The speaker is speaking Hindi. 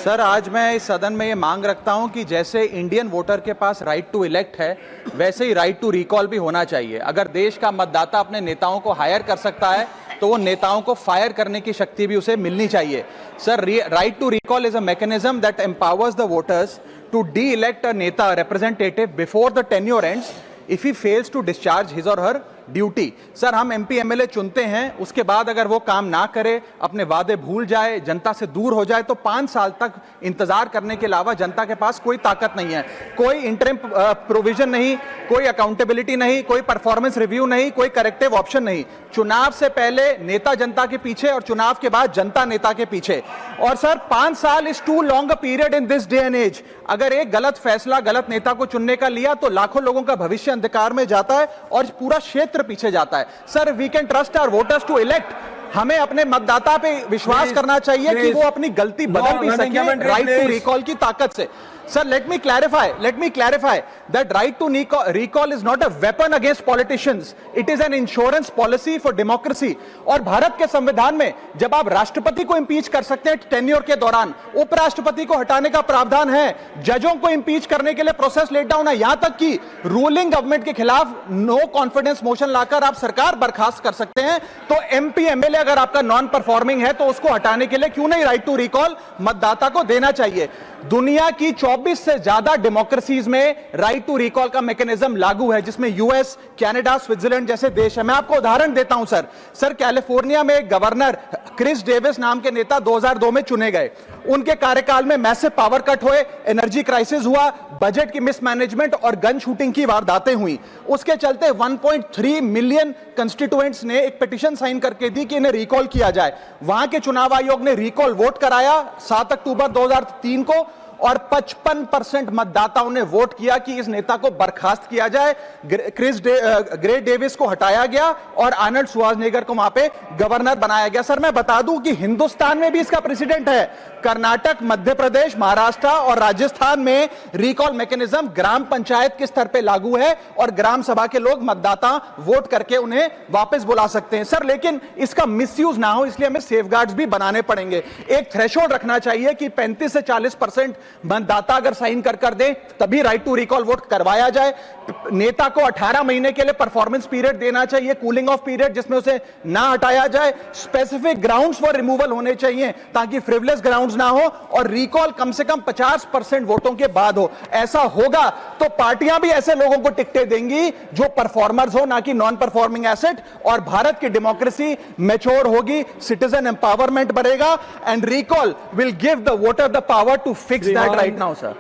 सर, आज मैं इस सदन में ये मांग रखता हूं कि जैसे इंडियन वोटर के पास राइट टू इलेक्ट है, वैसे ही राइट टू रिकॉल भी होना चाहिए। अगर देश का मतदाता अपने नेताओं को हायर कर सकता है तो वो नेताओं को फायर करने की शक्ति भी उसे मिलनी चाहिए। Sir, right to recall is a mechanism that empowers the voters to de elect a neta representative before the tenure ends if he fails to discharge his or her duty. Sir, हम एमपी एमएलए चुनते हैं, उसके बाद अगर वो काम ना करे, अपने वादे भूल जाए, जनता से दूर हो जाए, तो 5 साल तक इंतजार करने के अलावा जनता के पास कोई ताकत नहीं है। कोई इंटरिम प्रोविजन नहीं, कोई अकाउंटेबिलिटी नहीं, कोई परफॉर्मेंस रिव्यू नहीं, कोई करेक्टिव ऑप्शन नहीं। चुनाव से पहले नेता जनता के पीछे और चुनाव के बाद जनता नेता के पीछे। और सर, 5 साल is too long a period in this day and age. अगर एक गलत फैसला गलत नेता को चुनने का लिया तो लाखों लोगों का भविष्य अंधकार में जाता है और पूरा क्षेत्र पीछे जाता है। Sir, we can trust our voters to elect. हमें अपने मतदाता पे विश्वास करना चाहिए कि वो अपनी गलती बदल भी सके राइट टू रिकॉल की ताकत से। Sir, let me clarify that right to recall is not a weapon against politicians. It is an insurance policy for democracy. और भारत के संविधान में जब आप राष्ट्रपति को इंपीच कर सकते हैं टेन्योर के दौरान, उपराष्ट्रपति को हटाने का प्रावधान है, जजों को इंपीच करने के लिए प्रोसेस लेट डाउन है, यहां तक कि रूलिंग गवर्नमेंट के खिलाफ नो कॉन्फिडेंस मोशन लाकर आप सरकार बर्खास्त कर सकते हैं। तो एमपी एमएलए अगर आपका नॉन परफॉर्मिंग है तो उसको हटाने के लिए क्यों नहीं राइट टू रिकॉल मतदाता को देना चाहिए। दुनिया की 24 से ज्यादा डेमोक्रेसीज में राइट टू रिकॉल का मैकेनिज्म लागू है, जिसमें यूएस, कनाडा, स्विट्जरलैंड जैसे देश है। मैं आपको उदाहरण देता हूं सर, कैलिफोर्निया में एक गवर्नर क्रिस डेविस नाम के नेता 2002 में चुने गए। उनके कार्यकाल में मैसिव पावर कट हुए, एनर्जी क्राइसिस हुआ, बजट की मिसमैनेजमेंट और गन शूटिंग की वारदातें हुई। उसके चलते 1.3 मिलियन कंस्टिट्यूएंट्स ने एक पिटीशन साइन करके दी कि इन्हें रिकॉल किया जाए। वहां के चुनाव आयोग ने रिकॉल वोट कराया 7 अक्टूबर 2003 को और 55% मतदाताओं ने वोट किया कि इस नेता को बर्खास्त किया जाए। ग्रे डेविस को हटाया गया और आर्नल्ड श्वार्ज़नेगर को वहां पे गवर्नर बनाया गया। सर, मैं बता दूं कि हिंदुस्तान में भी इसका प्रेसिडेंट है। कर्नाटक, मध्य प्रदेश, महाराष्ट्र और राजस्थान में रिकॉल मैकेनिज्म ग्राम पंचायत के स्तर पे लागू है और ग्राम सभा के लोग मतदाता वोट करके उन्हें वापस बुला सकते हैं। सर, लेकिन इसका मिसयूज ना हो, इसलिए हमें सेफगार्ड्स भी बनाने पड़ेंगे। एक थ्रेशोल्ड रखना चाहिए कि 35 से 40% मतदाता अगर साइन कर दे तभी राइट टू रिकॉल वोट करवाया जाए। नेता को 18 महीने के लिए परफॉर्मेंस पीरियड देना चाहिए, कूलिंग ऑफ पीरियड, जिसमें उसे ना हटाया जाए। स्पेसिफिक ग्राउंड्स फॉर रिमूवल होने चाहिए ताकि फ्रिवलेस ग्राउंड्स ना हो और रिकॉल कम से कम 50% वोटों के बाद हो। ऐसा होगा तो पार्टियां भी ऐसे लोगों को टिकटें देंगी जो परफॉर्मर्स हो, ना कि नॉन परफॉर्मिंग एसेट, और भारत की डेमोक्रेसी मैच्योर होगी, सिटीजन एम्पावरमेंट बढ़ेगा and recall will give the voter the power to fix that right now, sir.